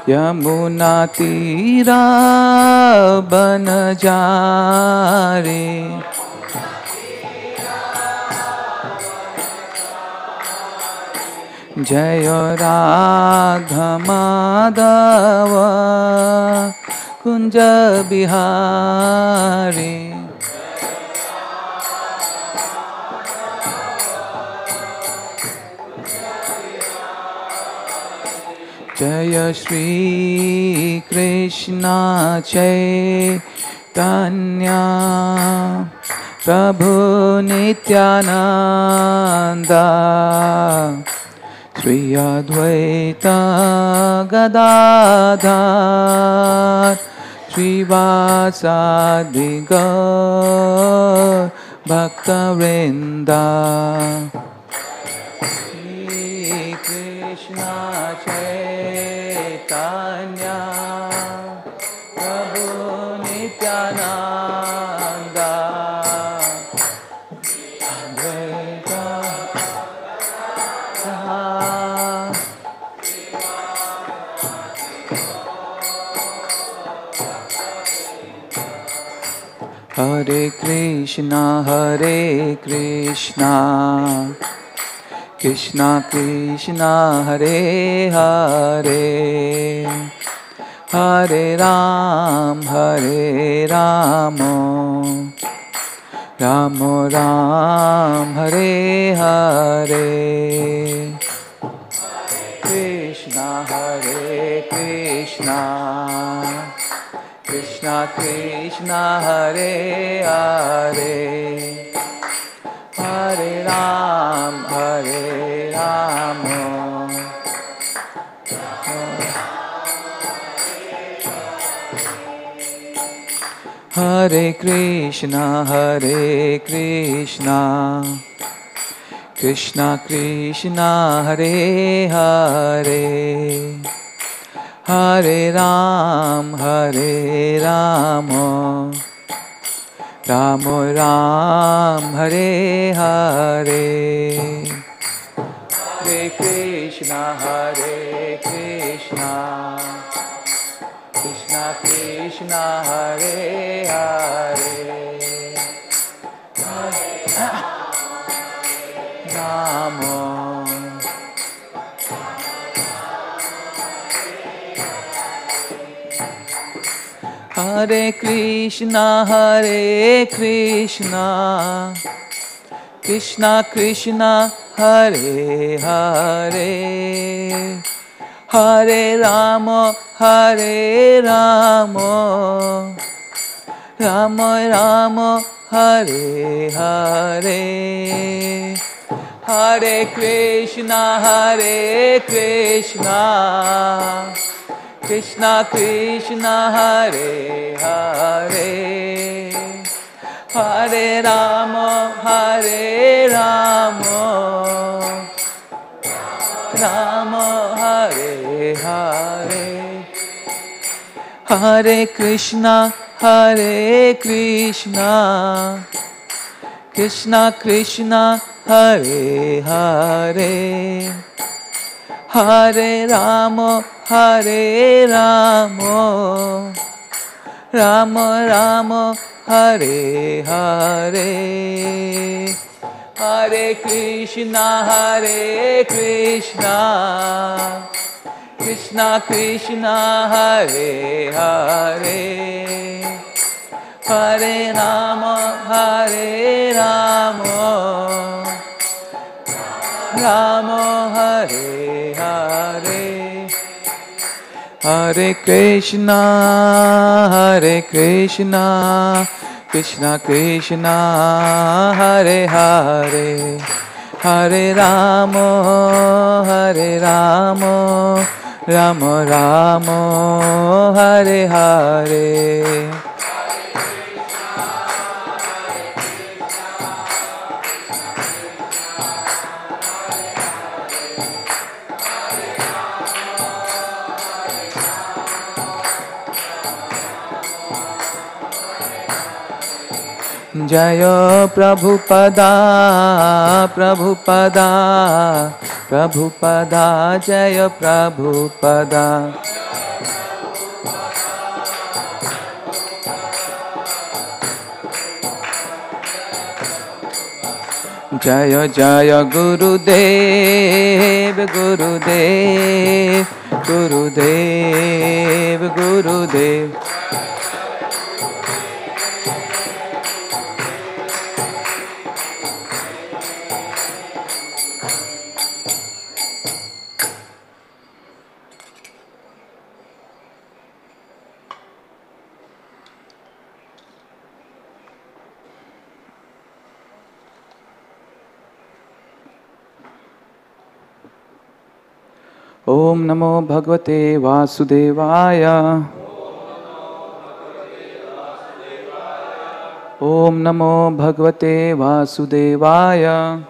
यमुना तीरा बन जारे जय राधा माधव कुंज बिहारी जय श्री कृष्ण चैतन्य प्रभु नित्यानंद श्री अद्वैत गदाधर श्रीवासादि गौर भक्तवृंद श्री कृष्ण चैतन्य प्रभु नित्यानंद हरे कृष्णा कृष्णा कृष्णा हरे हरे हरे राम राम राम हरे हरे कृष्णा कृष्णा कृष्णा कृष्णा हरे हरे हरे राम हरे कृष्णा कृष्णा कृष्णा हरे हरे हरे राम राम राम हरे हरे हरे कृष्णा कृष्णा कृष्णा हरे हरे राम हरे कृष्णा कृष्णा कृष्णा हरे हरे हरे राम राम राम हरे हरे हरे कृष्णा कृष्णा कृष्णा हरे हरे हरे राम राम हरे हरे हरे कृष्णा कृष्णा कृष्णा हरे हरे हरे राम राम राम हरे हरे हरे कृष्णा कृष्णा कृष्णा हरे हरे हरे राम राम हरे हरे हरे कृष्णा कृष्णा कृष्णा हरे हरे हरे राम राम राम हरे हरे जय प्रभुपदा प्रभुपदा जय Prabhupada Jaya Jaya Gurudev, Gurudev, Gurudev, Gurudev. Om Namo Bhagavate Vasudevaya. Om Namo Bhagavate Vasudevaya.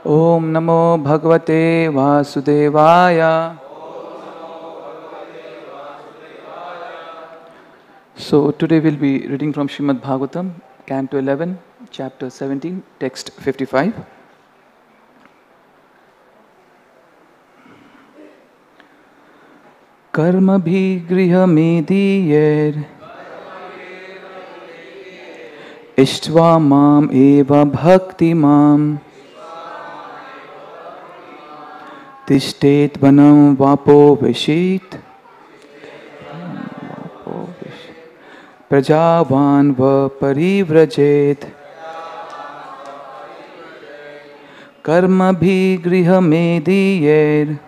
Om Namo Bhagavate Vasudevaya. So today we'll be reading from Srimad Bhagavatam, Canto 11, Chapter 17, Text 55. Karma bhi griha mediyar ishtva mam eva bhakti mam tishtet vanam vapo vishit prajavan va parivrajet. Karma bhi griha mediyar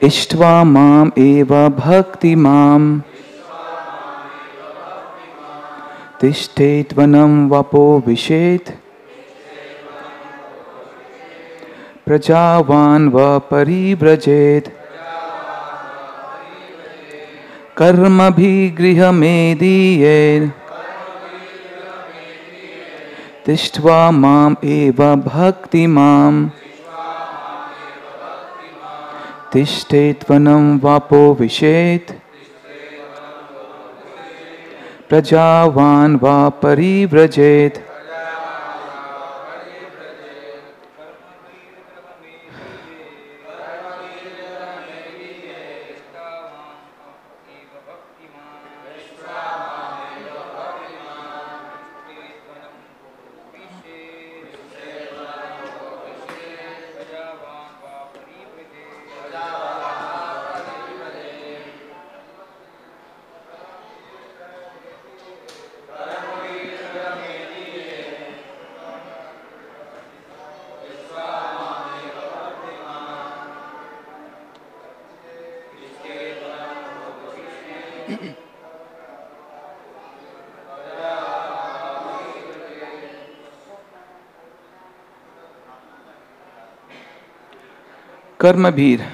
Ishtva mam eva bhakti mam Tishtet vanam vapo vishet Prajavan va parivrajet. Karma bhi griha mediyar Tishtva mam eva bhakti mam Tishtet vanam vapo vishet Prajavan va parivrajet. Karma bhir,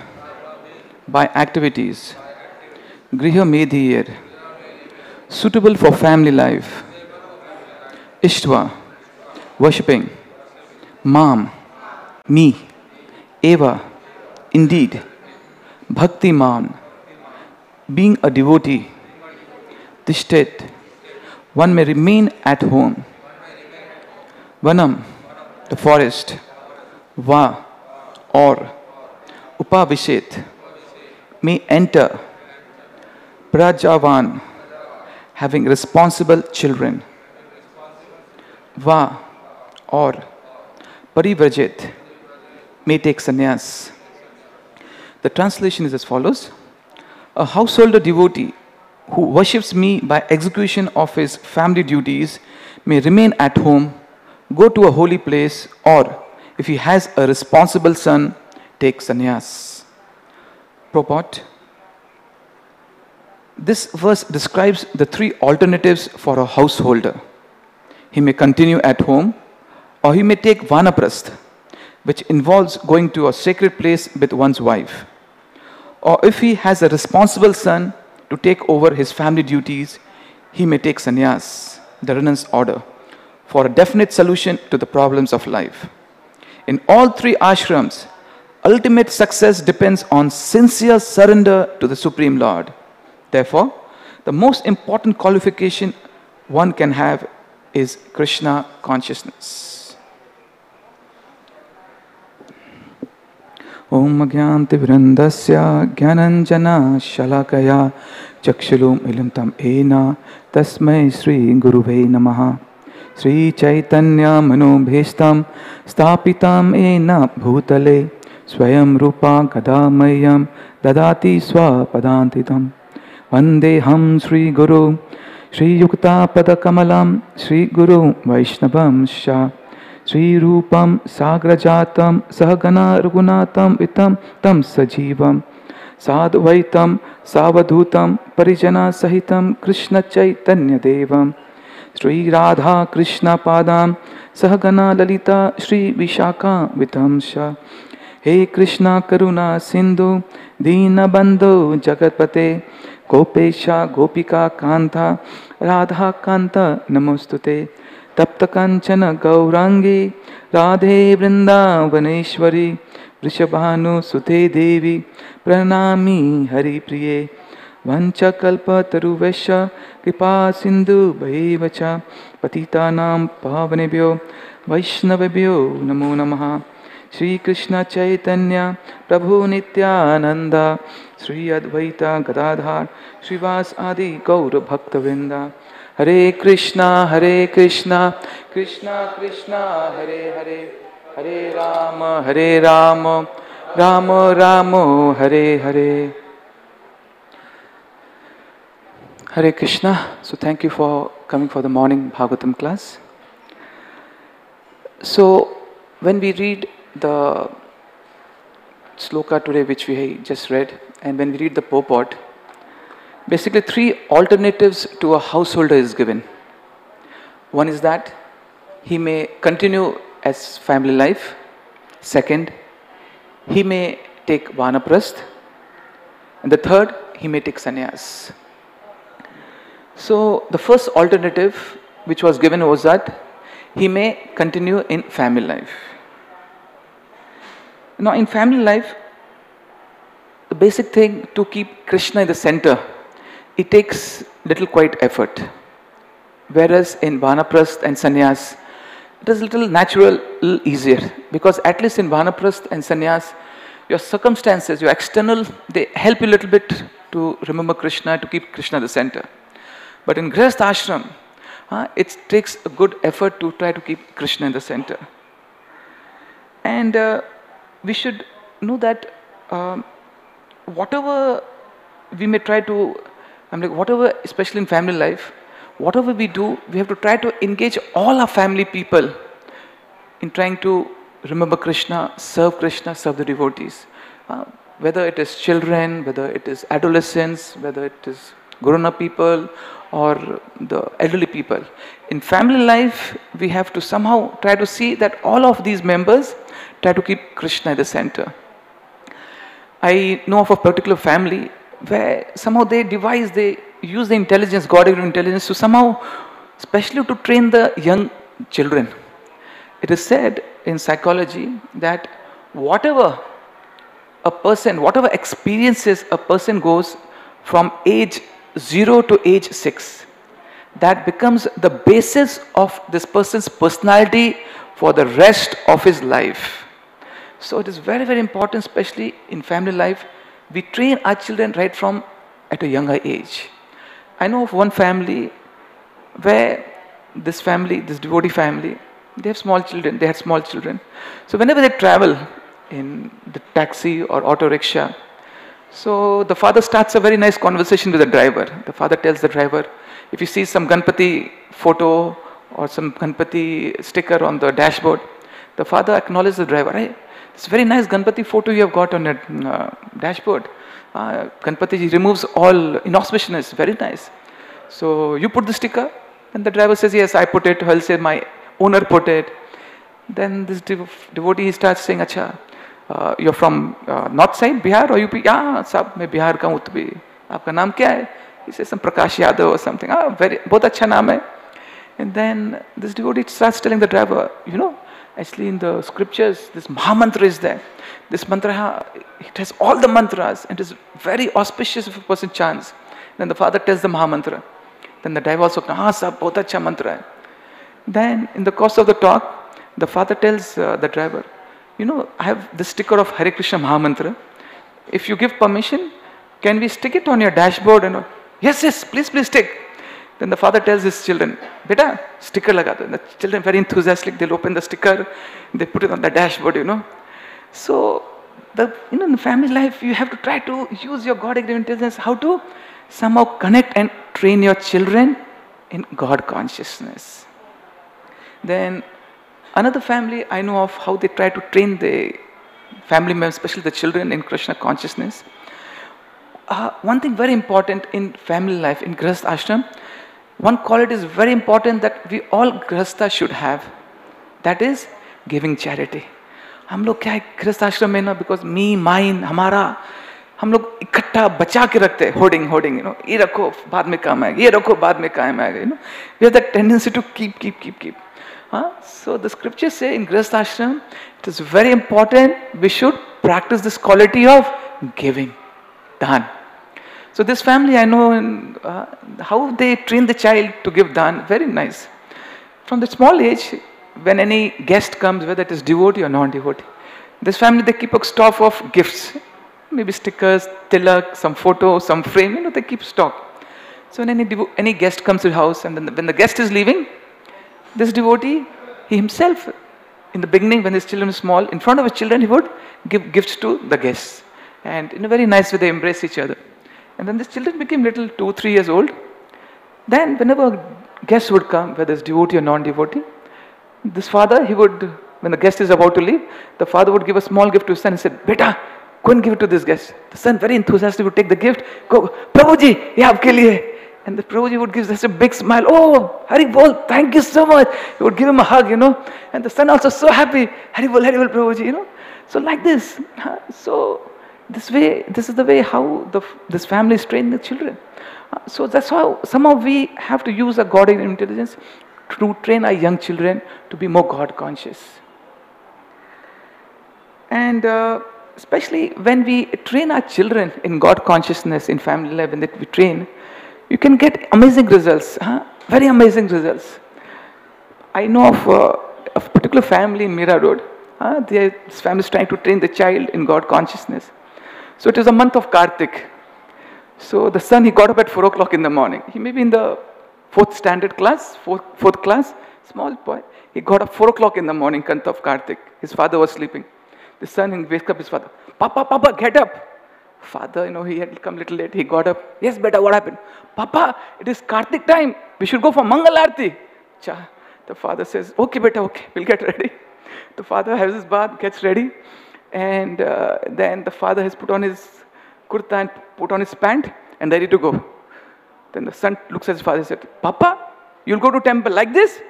by activities. Griha medhiyar, suitable for family life. Ishtva, worshipping. Mam, me. Eva, indeed. Bhakti man, being a devotee. Tishtet, one may remain at home. Vanam, the forest. Va, or. Upavishet, may enter. Prajavan, having responsible children. Va, or. Parivrajit, may take sannyas. The translation is as follows. A householder devotee who worships me by execution of his family duties may remain at home, go to a holy place, or if he has a responsible son, take sannyas. Purport. This verse describes the three alternatives for a householder. He may continue at home, or he may take vanaprastha, which involves going to a sacred place with one's wife. Or if he has a responsible son to take over his family duties, he may take sannyas, the renounced order, for a definite solution to the problems of life. In all three ashrams, ultimate success depends on sincere surrender to the Supreme Lord. Therefore, the most important qualification one can have is Krishna consciousness. Om Agyanti Vrindasya Gyananjana Shalakaya Chakshulum ilimtam ena tasmai Sri Guruve namaha. Sri Chaitanya manobhishtam stapitam ena bhutale swayam rupa kadamayam dadati swapadantitam. Vandeham Sri Guru Sri Yukta Padakamalam Sri Guru Vaishnavam Sha Sri Rupam Sagrajatam Sahagana Raghunatam Vitam Tam Sajivam Sadvaitam Savadhutam Parijana Sahitam Krishna Chaitanya Devam Sri Radha Krishna Padam Sahagana Lalita Sri Vishaka Vitamsha. He Krishna Karuna Sindhu Dina Bandhu Jagatpate Gopesha Gopika Kanta Radha Kanta Namostute Tapta Kanchana Gaurangi Radhe Vrindavaneshwari Vrishabhanu Sute Devi Pranami Hari Priye Vancha Kalpa Taruvesha Kripa Sindhu Bhaivacha Patitanam Pavanebhyo Vaishnavebhyo Namo Namaha. Shri Krishna Chaitanya Prabhu Nityananda Sri Advaita Gadadhar Srivas Adi Gaura Bhakta Vrinda. Hare Krishna Krishna Krishna Hare Hare Hare Rama Rama Rama Hare Hare. Hare Krishna. So thank you for coming for the morning Bhagavatam class. So when we read the sloka today which we just read, and when we read the purport, basically three alternatives to a householder is given. One is that he may continue as family life. Second, he may take vanaprasth. And the third, he may take sannyas. So the first alternative which was given was that he may continue in family life. Now in family life, the basic thing to keep Krishna in the center, it takes little quite effort. Whereas in vanaprasth and sannyas, it is little natural, little easier. Because at least in vanaprasth and sannyas, your circumstances, your external, they help you a little bit to remember Krishna, to keep Krishna at the center. But in Grihastha ashram, it takes a good effort to try to keep Krishna in the center. And we should know that whatever we may try to, whatever, especially in family life, whatever we do, we have to try to engage all our family people in trying to remember Krishna, serve the devotees. Whether it is children, whether it is adolescents, whether it is grown-up people or the elderly people. In family life, we have to somehow try to see that all of these members try to keep Krishna at the center. I know of a particular family where somehow they use the intelligence, God-given intelligence to somehow, especially to train the young children. It is said in psychology that whatever experiences a person goes from age 0 to age 6, that becomes the basis of this person's personality for the rest of his life. So it is very, very important, especially in family life, we train our children right from at a younger age. I know of one family where this devotee family, they had small children. So whenever they travel in the taxi or auto rickshaw, so the father starts a very nice conversation with the driver. The father tells the driver, if you see some Ganpati photo or some Ganpati sticker on the dashboard, the father acknowledges the driver. Hey, it's a very nice Ganpati photo you have got on your dashboard. Ganpati removes all inauspiciousness, very nice. So you put the sticker? And the driver says, yes, I put it. He'll say, my owner put it. Then this devotee starts saying, Acha, you're from north side, Bihar or UP? Yeah, sab, मैं बिहार का हूँ तो भी. आपका नाम क्या है? He says some Prakash Yadav or something. बहुत अच्छा नाम है. And then this devotee starts telling the driver, actually in the scriptures, this Mahamantra is there. This mantra, it has all the mantras and it is very auspicious if a person chants. Then the father tells the Mahamantra. Then the driver also, sab, बहुत अच्छा mantra है. Then in the course of the talk, the father tells the driver, I have this sticker of Hare Krishna Mahamantra. If you give permission, can we stick it on your dashboard? And Yes, yes, please, please take. Then the father tells his children, Beta, sticker laga do. And the children very enthusiastic, they'll open the sticker, they put it on the dashboard. So, in the family life, you have to try to use your God-given intelligence, how to somehow connect and train your children in God consciousness. Then, another family I know of how they try to train the family members, especially the children, in Krishna consciousness. One thing very important in family life, in Grihastha ashram, one quality is very important that we all Grihastha should have. That is giving charity. हम लोग क्या है गृहस्थ आश्रम में ना, because me mine हमारा, हम लोग इकट्ठा बचा के रखते हैं, होर्डिंग ये रखो बाद में काम आएगा, ये रखो बाद में काम आएगा, we have that tendency to keep. So the scriptures say in Grihastha ashram, it is very important we should practice this quality of giving, dan. So this family I know how they train the child to give dan, very nice. From the small age, when any guest comes, whether it is devotee or non-devotee, this family, they keep a stock of gifts, maybe stickers, tilak, some photo, some frame, they keep stock. So when any guest comes to the house, and then when the guest is leaving, this devotee, he himself, in the beginning when his children were small, in front of his children, he would give gifts to the guests. And in a very nice way, they embrace each other. And then these children became little, 2-3 years old. Then whenever guests would come, whether it's devotee or non-devotee, this father, he would, when the guest is about to leave, the father would give a small gift to his son and said, Beta, go and give it to this guest. The son, very enthusiastic, would take the gift, go, Prabhuji, ye aapke liye. And the Prabhuji would give such a big smile, oh, Hari Bol, thank you so much. He would give him a hug, And the son also so happy, Hari Bol, Prabhuji, So like this. So this is the way how this family is training the children. So that's how somehow we have to use our God-given intelligence to train our young children to be more God conscious. And especially when we train our children in God consciousness in family life, when we train, you can get amazing results, very amazing results. I know of a particular family in Mira Road. This family is trying to train the child in God consciousness. So it is a month of Kartik. So the son, he got up at 4 o'clock in the morning. He may be in the 4th standard class, fourth class, small boy. He got up 4 o'clock in the morning, month of Kartik. His father was sleeping. The son, he wakes up his father. Papa, get up. Father, he had come a little late. He got up. Yes, beta, what happened? Papa, it is Kartik time. We should go for Mangal Aarti. The father says, okay, beta, okay, we'll get ready. The father has his bath, gets ready. And then the father has put on his kurta and put on his pant and ready to go. Then the son looks at his father and said, Papa, you'll go to temple like this?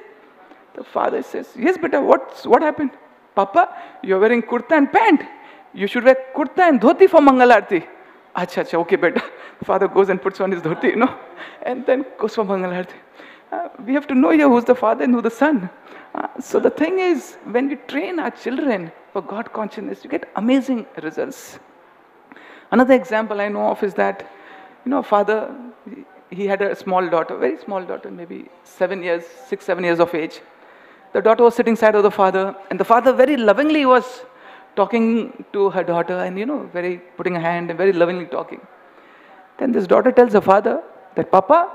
The father says, yes, beta, what happened? Papa, you're wearing kurta and pant. You should wear kurta and dhoti for Mangal Aarti. Acha, okay, beta. The father goes and puts on his dhoti, and then goes for Mangal Aarti. We have to know here who's the father and who's the son. So the thing is, when we train our children for God consciousness, you get amazing results. Another example I know of is that, a father, he had a small daughter, very small daughter, maybe 7 years of age. The daughter was sitting side of the father, and the father very lovingly was talking to her daughter and, very putting a hand and very lovingly talking. Then this daughter tells her father that, Papa,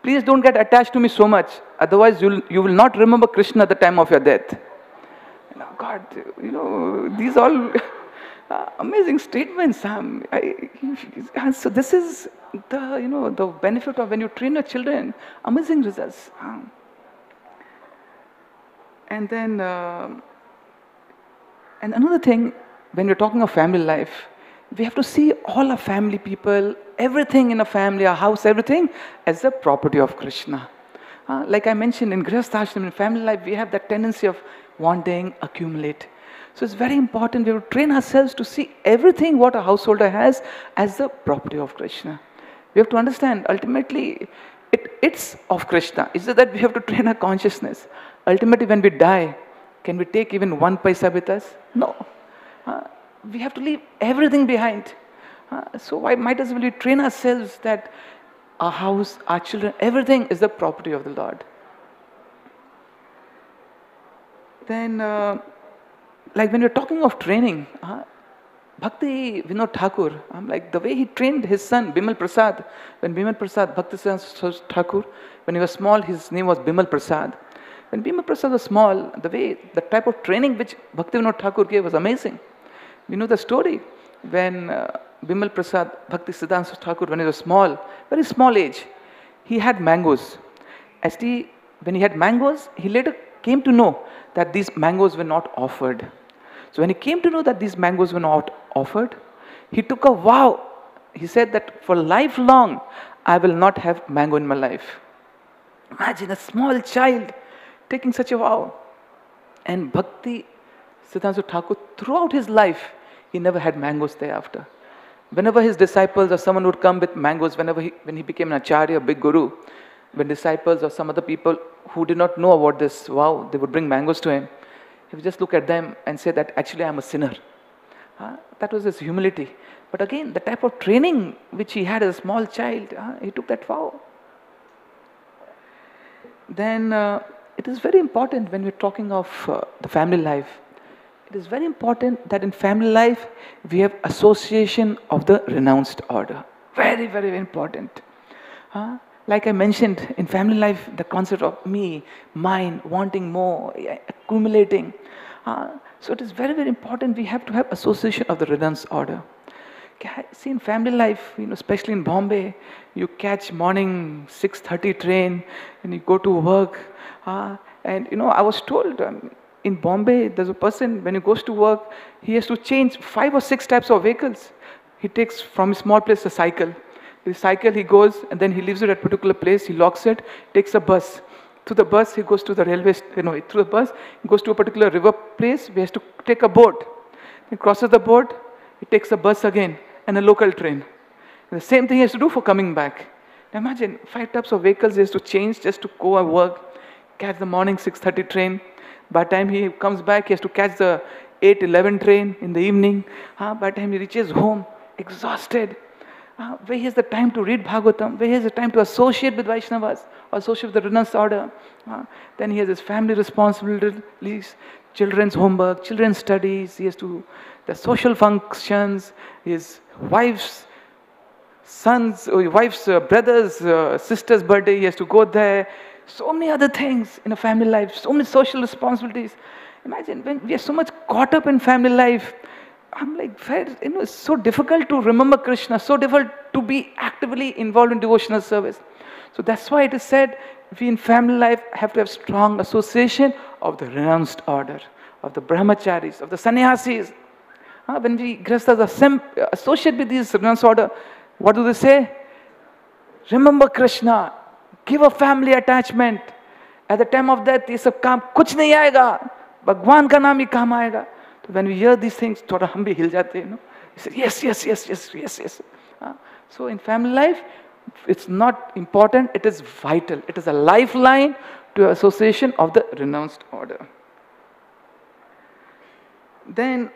please don't get attached to me so much, otherwise you will not remember Krishna at the time of your death. And God, these all amazing statements. So this is the benefit of when you train your children, amazing results. And then, and another thing, when we're talking of family life, we have to see all our family people, everything in a family, our house, everything as the property of Krishna. Like I mentioned, in Grihastha ashram, in family life, we have that tendency of wanting, accumulate. So it's very important we have to train ourselves to see everything what a householder has as the property of Krishna. We have to understand, ultimately, it's of Krishna. It's just that we have to train our consciousness. Ultimately, when we die, can we take even 1 paisa with us? No. We have to leave everything behind. So why might as well we train ourselves that our house, our children, everything is the property of the Lord. Then, like when we're talking of training, Bhakti Vinod Thakur, I'm like, the way he trained his son, Bimal Prasad, when Bimal Prasad, Bhakti Thakur, when he was small, his name was Bimal Prasad. When Bimal Prasad was small, the type of training which Bhakti Vinod Thakur gave was amazing. You know the story, when Bimal Prasad, Bhakti Siddhanta Thakur, when he was small, very small age, he had mangoes. When he had mangoes, he later came to know that these mangoes were not offered. So when he came to know that these mangoes were not offered, he took a vow. He said that for lifelong, I will not have mango in my life. Imagine a small child taking such a vow. And Bhakti Siddhanta Thakur, throughout his life, he never had mangoes thereafter. Whenever his disciples or someone would come with mangoes, when he became an acharya, a big guru, when disciples or some other people who did not know about this vow, they would bring mangoes to him, he would just look at them and say that actually I am a sinner. That was his humility. But again, the type of training which he had as a small child, he took that vow. Then it is very important when we're talking of the family life. It is very important that in family life, we have association of the renounced order. Very, very, very important. Like I mentioned, in family life, the concept of me, mine, wanting more, accumulating. So it is very, very important we have to have association of the renounced order. See, in family life, especially in Bombay, you catch morning 6:30 train and you go to work. And I was told in Bombay, there's a person, when he goes to work, he has to change 5 or 6 types of vehicles. He takes from a small place a cycle. The cycle he goes and then he leaves it at a particular place, he locks it, takes a bus. To the bus, he goes to the railway, through the bus, he goes to a particular river place, he has to take a boat. He crosses the boat, he takes a bus again and a local train. And the same thing he has to do for coming back. Imagine 5 types of vehicles he has to change just to go and work, catch the morning 6:30 train. By the time he comes back, he has to catch the 8:11 train in the evening. By the time he reaches home, exhausted. Where he has the time to read Bhagavatam, where he has the time to associate with Vaishnavas, or associate with the renounced order. Then he has his family responsibilities, children's homework, children's studies, he has to, the social functions, his wife's brother's, sister's birthday, he has to go there. So many other things in a family life, so many social responsibilities. Imagine when we are so much caught up in family life, I'm like, it's so difficult to remember Krishna, so difficult to be actively involved in devotional service. So that's why it is said, we in family life have to have strong association of the renounced order, of the brahmacharis, of the sannyasis. When we grihasthas associate with these renounced order, what do they say? Remember Krishna, give a family attachment. At the time of death, ये सब काम कुछ नहीं आएगा, भगवान का नाम ही काम आएगा. When we hear these things, थोड़ा हम भी हिल जाते हैं, We say, yes. So in family life, it's not important, it is vital. It is a lifeline to association of the renounced order. Then,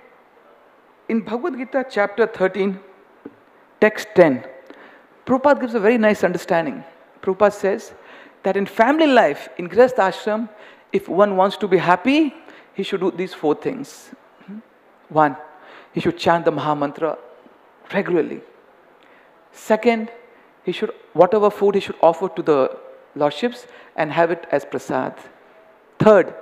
in Bhagavad Gita, chapter 13, text 10, Prabhupada gives a very nice understanding. Prabhupada says that in family life, in Grihastha ashram, if one wants to be happy, he should do these 4 things. 1, he should chant the Maha Mantra regularly. 2nd, he should, whatever food he should offer to the lordships and have it as prasad. 3rd,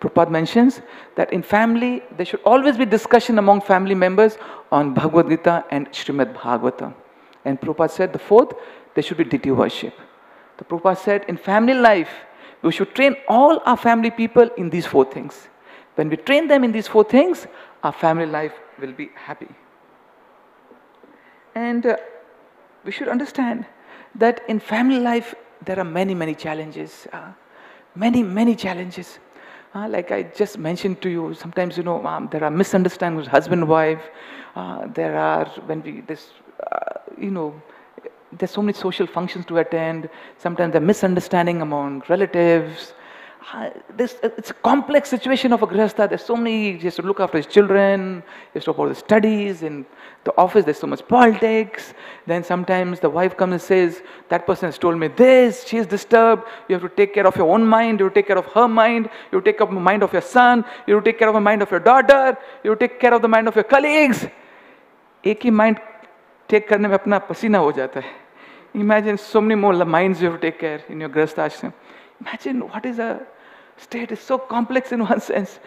Prabhupada mentions that in family, there should always be discussion among family members on Bhagavad Gita and Srimad Bhagavatam. And Prabhupada said the 4th, there should be deity worship. The Prabhupada said in family life, we should train all our family people in these 4 things. When we train them in these 4 things, our family life will be happy. And we should understand that in family life, there are many, many challenges. Many challenges. Like I just mentioned to you, sometimes, there are misunderstandings, husband, wife. There are, there's so many social functions to attend. Sometimes there are misunderstanding among relatives. It's a complex situation of a grihastha. There's so many, he has to look after his children, he has to look after his studies. In the office, there's so much politics. Then sometimes the wife comes and says, that person has told me this, she is disturbed. You have to take care of your own mind, you have to take care of her mind, you have to take care of the mind of your son, you have to take care of the mind of your daughter, you have to take care of the mind of your colleagues. एक ही mind take करने में अपना पसीना हो जाता है. Imagine so many more minds you have to take care in your grahastha ashram. Imagine what is a state. Is so complex in one sense.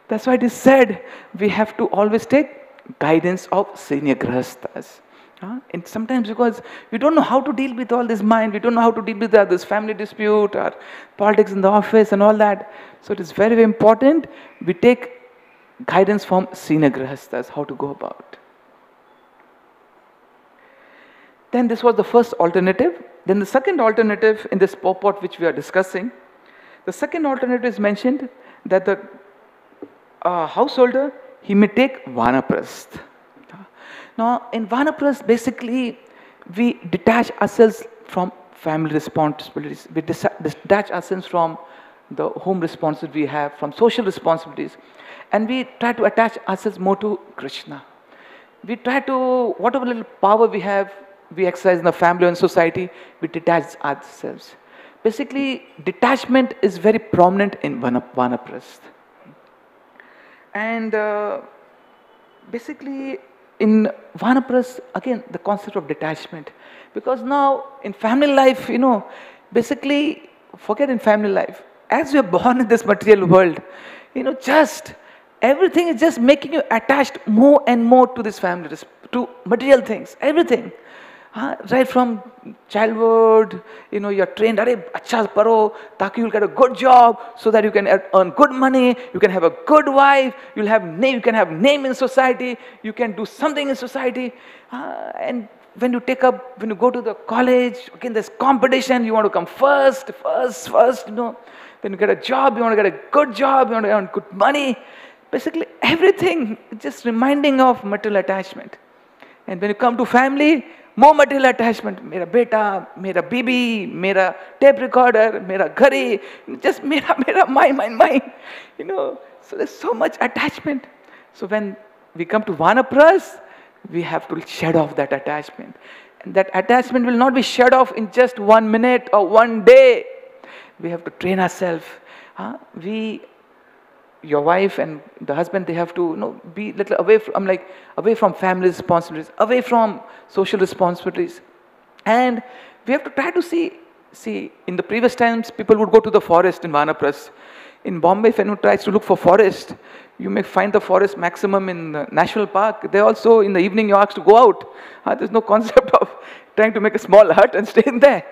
That's why it is said we have to always take guidance of senior grahasthas. And sometimes because we don't know how to deal with all this mind, we don't know how to deal with this family dispute or politics in the office and all that. So it is very, very important we take guidance from senior grahasthas, how to go about. Then this was the first alternative. Then the second alternative in this purport which we are discussing, the second alternative is mentioned that the householder, he may take vanaprastha. Now in vanaprastha, basically we detach ourselves from family responsibilities, we detach ourselves from the home responsibilities we have, from social responsibilities, and we try to attach ourselves more to Krishna. We try to, whatever little power we have, we exercise in the family and society, we detach ourselves. Basically, detachment is very prominent in vanaprastha. And basically, in vanaprastha, again, the concept of detachment. Because now, in family life, basically, forget in family life. As you are born in this material world, just everything is just making you attached more and more to this family, to material things, everything. Right from childhood, you're trained, acha paro, taki you'll get a good job, so that you can earn good money, you can have a good wife, you can have name in society, you can do something in society. And when you go to the college, again there's competition, you want to come first. When you get a job, you want to get a good job, you want to earn good money. Basically everything is just reminding of material attachment. And when you come to family, more material attachment. Mera beta, mera bibi, mera tape recorder, mera ghari, just mera, my. So there's so much attachment. So when we come to vanaprastha, we have to shed off that attachment. And that attachment will not be shed off in just 1 minute or 1 day. We have to train ourselves. Your wife and the husband, they have to be little away from family responsibilities, away from social responsibilities. And we have to try to see, in the previous times, people would go to the forest in vanaprastha. In Bombay, if anyone tries to look for forest, you may find the forest maximum in the national park. They also, in the evening, you're asked to go out. There's no concept of trying to make a small hut and stay in there.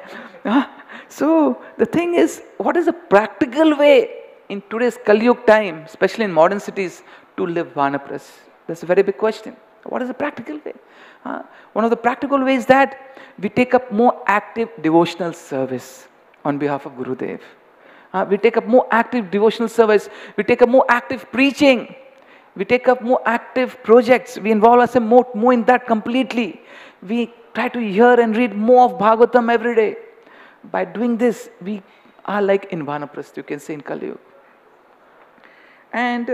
So the thing is, what is a practical way in today's Kali Yuga time, especially in modern cities, to live vanaprastha? That's a very big question. What is the practical way? One of the practical ways that we take up more active devotional service on behalf of Gurudev. We take up more active devotional service. We take up more active preaching. We take up more active projects. We involve ourselves more in that completely. We try to hear and read more of Bhagavatam every day. By doing this, we are like in vanaprastha, you can say, in Kali Yuga. And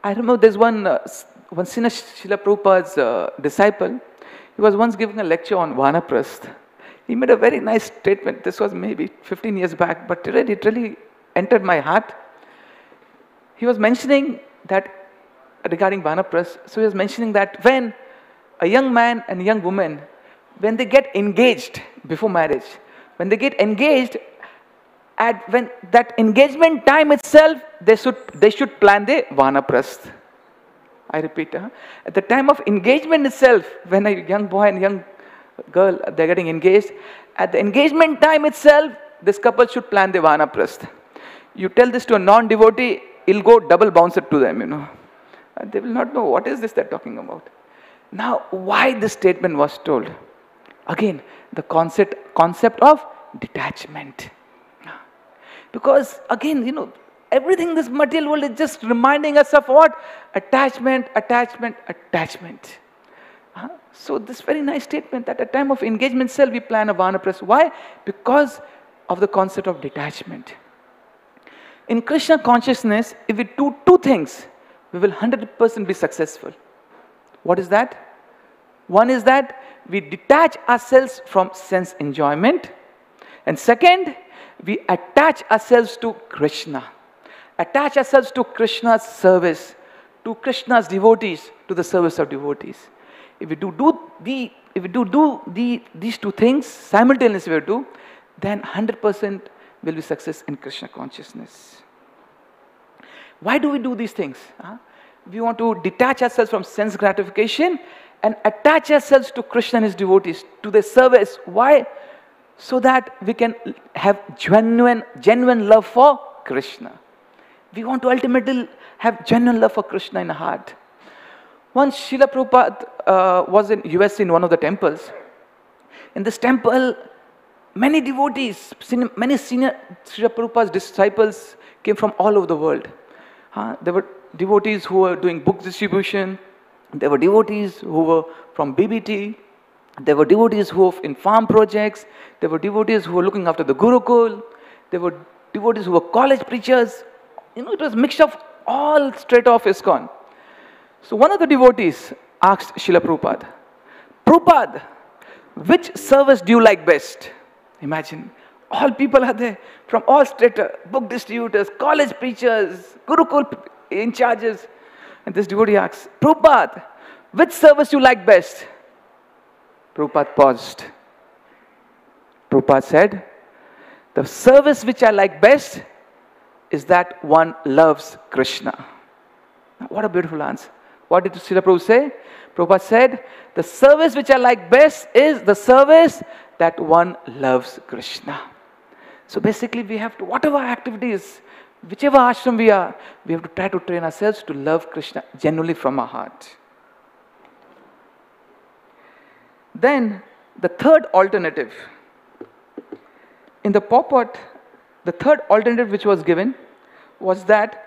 I remember there's one Srila Prabhupada's disciple. He was once giving a lecture on vanaprastha. He made a very nice statement. This was maybe 15 years back, but it really entered my heart. He was mentioning that regarding vanaprastha. So he was mentioning that when a young man and a young woman, when they get engaged before marriage, when they get engaged, when that engagement time itself, they should plan the vanaprastha. I repeat, at the time of engagement itself, when a young boy and young girl, they're getting engaged, at the engagement time itself, this couple should plan the vanaprastha. You tell this to a non-devotee, it'll go double bouncer to them, They will not know what is this they're talking about. Now, why this statement was told? Again, the concept of detachment. Because again, everything in this material world is just reminding us of what? Attachment. So this very nice statement that at the time of engagement itself we plan a vanaprastha. Why? Because of the concept of detachment. In Krishna consciousness, if we do two things, we will 100% be successful. What is that? One is that we detach ourselves from sense enjoyment. And second, we attach ourselves to Krishna. attach ourselves to Krishna's service, to Krishna's devotees, to the service of devotees. If we do these two things simultaneously, then 100% will be success in Krishna consciousness. Why do we do these things? We want to detach ourselves from sense gratification and attach ourselves to Krishna and his devotees, to their service. Why? So that we can have genuine love for Krishna. We want to ultimately have genuine love for Krishna in our heart. Once Srila Prabhupada was in US in one of the temples. In this temple, many devotees, many senior Srila Prabhupada's disciples came from all over the world. There were devotees who were doing book distribution. There were devotees who were from BBT. There were devotees who were in farm projects. There were devotees who were looking after the Gurukul. There were devotees who were college preachers. It was a mixture of all straight off ISKCON. So one of the devotees asked Srila Prabhupada, Prabhupada, which service do you like best? Imagine, all people are there from all strata, book distributors, college preachers, Gurukul in charges. And this devotee asks, Prabhupada, which service you like best? Prabhupada paused. Prabhupada said, the service which I like best is that one loves Krishna. What a beautiful answer. What did Srila Prabhu say? Prabhupada said, the service which I like best is the service that one loves Krishna. So basically we have to, whatever activities, whichever ashram we are, we have to try to train ourselves to love Krishna genuinely from our heart. Then the third alternative. In the purport, the third alternative which was given was that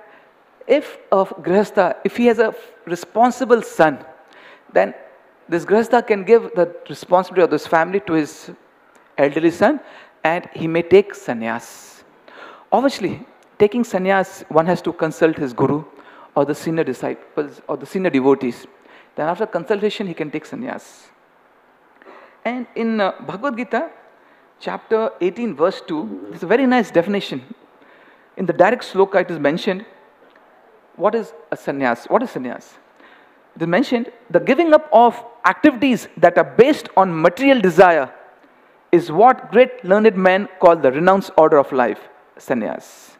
if a grihastha, if he has a responsible son, then this grihastha can give the responsibility of this family to his elderly son, and he may take sannyas. Obviously, taking sannyas, one has to consult his guru or the senior disciples or the senior devotees. Then after consultation, he can take sannyas. And in Bhagavad Gita, chapter 18, verse 2, there's a very nice definition. In the direct sloka, it is mentioned, what is a sannyas? What is sannyas? It is mentioned, the giving up of activities that are based on material desire is what great learned men call the renounced order of life, sannyas.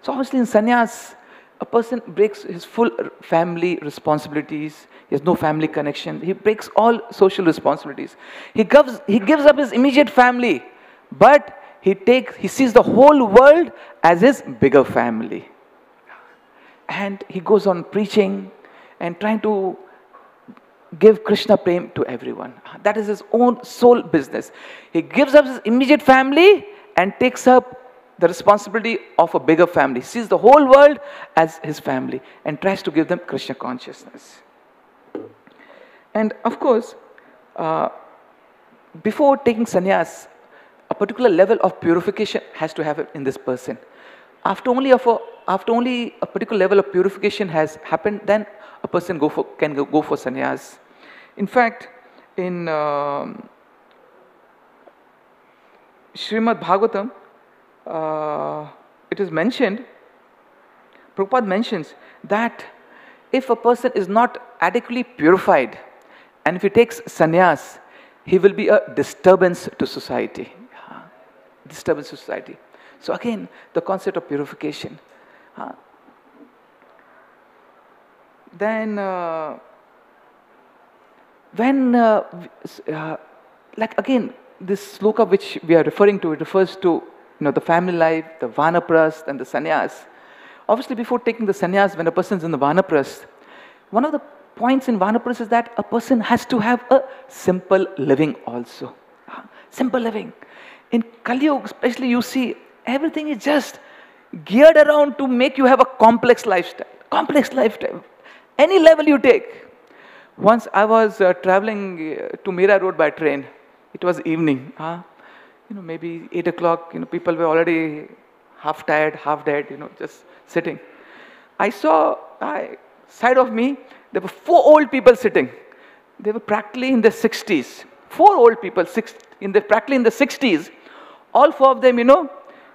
So obviously in sannyas, a person breaks his full family responsibilities. He has no family connection. He breaks all social responsibilities. He gives up his immediate family, but he sees the whole world as his bigger family. And he goes on preaching and trying to give Krishna prem to everyone. That is his own sole business. He gives up his immediate family and takes up the responsibility of a bigger family. Sees the whole world as his family and tries to give them Krishna consciousness. And of course, before taking sannyas, a particular level of purification has to happen in this person. After only a particular level of purification has happened, then a person can go for sannyas. In fact, in Srimad Bhagavatam, it is mentioned, Prabhupada mentions that if a person is not adequately purified and if he takes sannyas, he will be a disturbance to society. Disturbance to society. So again, the concept of purification. Then, like again, this sloka which we are referring to, it refers to the family life, the vanaprasth and the sannyas. Obviously, before taking the sannyas, when a person is in the vanaprasth, one of the points in vanaprasth is that a person has to have a simple living also. Simple living. In Kali Yuga, especially, you see everything is just geared around to make you have a complex lifestyle. Complex lifestyle. Any level you take. Once I was traveling to Mira Road by train. It was evening. Maybe 8 o'clock. People were already half tired, half dead. Just sitting. I saw side of me there were 4 old people sitting. They were practically in their 60s. 4 old people, practically in the 60s. All 4 of them,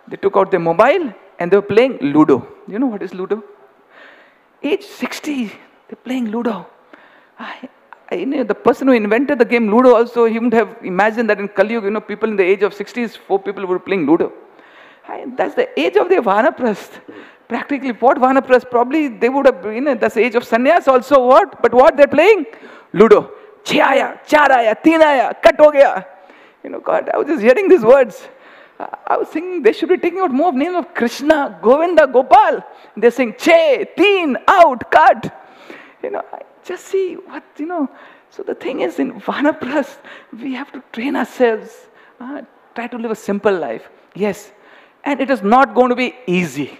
they took out their mobile and they were playing Ludo. You know what is Ludo? Age 60, they're playing Ludo. The person who invented the game Ludo also, he wouldn't have imagined that in Kali Yuga, people in the age of 60s, 4 people were playing Ludo. That's the age of the Vanaprasth. Practically, what Vanaprasth? Probably they would have, that's the age of sannyas also. What? But what they're playing? Ludo. Chhe aaya, char aaya, teen aaya, cut ho gaya. God, I was just hearing these words. I was thinking they should be taking out more of names of Krishna, Govinda, Gopal. They're saying, Che, teen, out, cut. I just see what, So the thing is, in Vanaprasth, we have to train ourselves, try to live a simple life. Yes, and it is not going to be easy.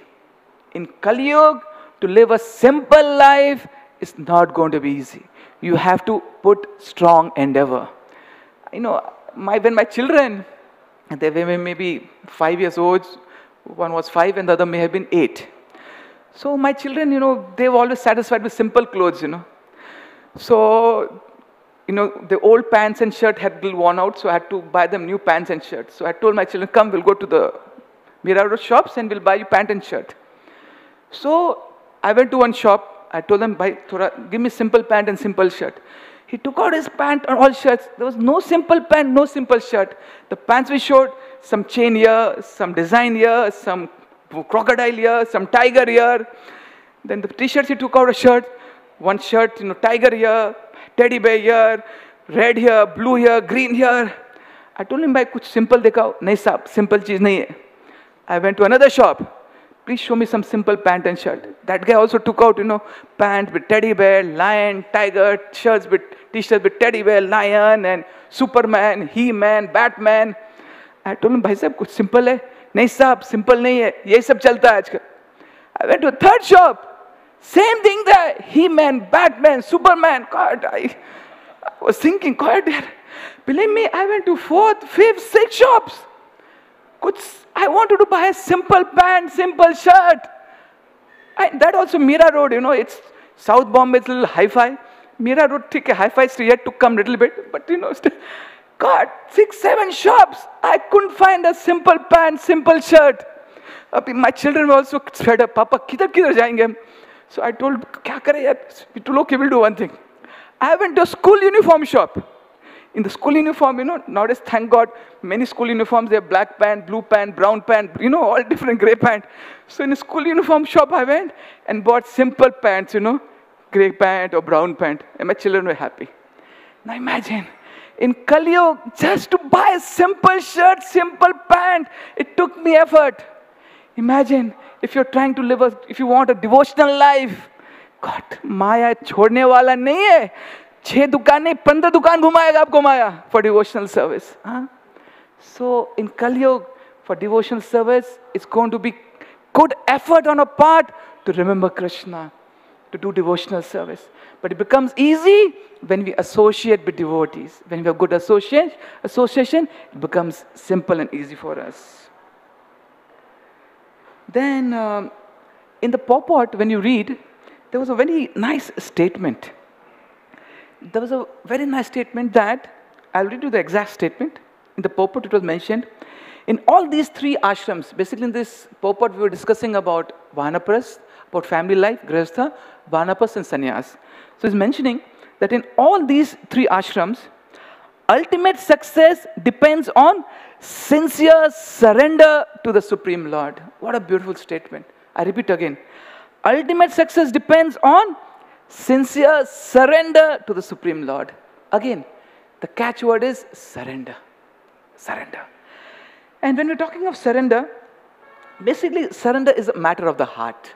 In Kali Yuga, to live a simple life is not going to be easy. You have to put strong endeavor. When my children, they were maybe 5 years old, one was 5 and the other may have been 8. So my children, they were always satisfied with simple clothes, So, the old pants and shirt had been worn out, so I had to buy them new pants and shirts. So I told my children, come, we'll go to the Mira Road shops and we'll buy you pant and shirt. So I went to one shop. I told them, give me simple pant and simple shirt. He took out his pant and all shirts. There was no simple pant, no simple shirt. The pants we showed, some chain here, some design here, some crocodile here, some tiger here. Then the t-shirts, he took out a shirt. One shirt, tiger here, teddy bear here, red here, blue here, green here. I told him, bhai, kuch simple dikhao. Nahi saab, simple cheez nahi hai. I went to another shop. Please show me some simple pant and shirt. That guy also took out, pant with teddy bear, lion, tiger, t-shirts with teddy bear, lion, and Superman, He-Man, Batman. I told him, bhai sahab, kuch simple hai? Nahi saab, simple nahi hai. Yehi sab chalta hai aajkal. I went to a third shop. Same thing there. He-Man, Batman, Superman. God, I was thinking, God, believe me, I went to 4th, 5th, 6th shops. I wanted to buy a simple pant, simple shirt. That also Mira Road, it's South Bombay, it's a little hi-fi. Mira Road, hi-fi is yet to come a little bit. But God, 6, 7 shops. I couldn't find a simple pant, simple shirt. My children were also fed up. Papa, kidhar jayenge? So I told, kya kare yaar? We will do one thing. I went to a school uniform shop. In the school uniform, nowadays, thank God, many school uniforms, they have black pant, blue pant, brown pant, all different gray pant. So in a school uniform shop, I went and bought simple pants, gray pant or brown pant. And my children were happy. Now imagine, in Kali Yuga, just to buy a simple shirt, simple pant, it took me effort. Imagine, if you're trying to live if you want a devotional life, God, Maya chhodne wala nahi hai. 6 दुकान नहीं 15 दुकान घुमाएगा आपको माया for devotional service. So in Kali Yuga, for devotional service, it's going to be good effort on our part to remember Krishna, to do devotional service. But it becomes easy when we associate with devotees. When we have good association, it becomes simple and easy for us. Then in the purport, when you read, there was a very nice statement. There was a very nice statement that, I'll read you the exact statement. In the purport it was mentioned, in all these 3 ashrams, basically in this purport we were discussing about Vanaprasth, about family life, Grihastha, Vanaprasth and Sannyas. So he's mentioning that in all these 3 ashrams, ultimate success depends on sincere surrender to the Supreme Lord. What a beautiful statement. I repeat again. Ultimate success depends on sincere surrender to the Supreme Lord. Again, the catchword is surrender. Surrender. And when we're talking of surrender, basically surrender is a matter of the heart.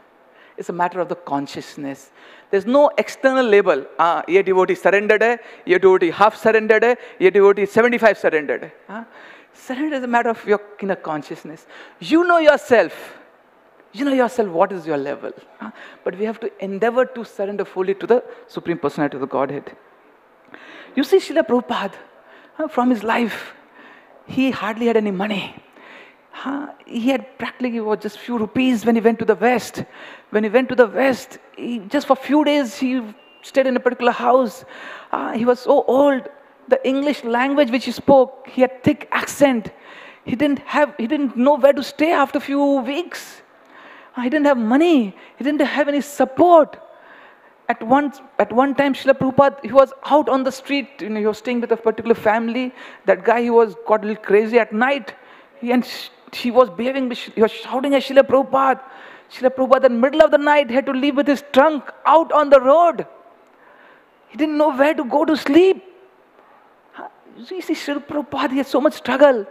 It's a matter of the consciousness. There's no external label. Ye devotee surrendered hai, ye devotee half surrendered hai, ye devotee 75 surrendered hai. Surrender is a matter of your inner consciousness. You know yourself. You know yourself what is your level. But we have to endeavor to surrender fully to the Supreme Personality of the Godhead. You see, Srila Prabhupada, from his life, he hardly had any money. He had practically just few rupees when he went to the West. When he went to the West, just for few days he stayed in a particular house. He was so old. The English language which he spoke, he had thick accent. He didn't know where to stay after a few weeks. He didn't have money. He didn't have any support. At one time, Srila Prabhupada, he was out on the street. He was staying with a particular family. That guy, he got a little crazy at night. He was behaving, he was shouting at Srila Prabhupada. Srila Prabhupada, in the middle of the night, had to leave with his trunk out on the road. He didn't know where to go to sleep. You see, Srila Prabhupada, he had so much struggle.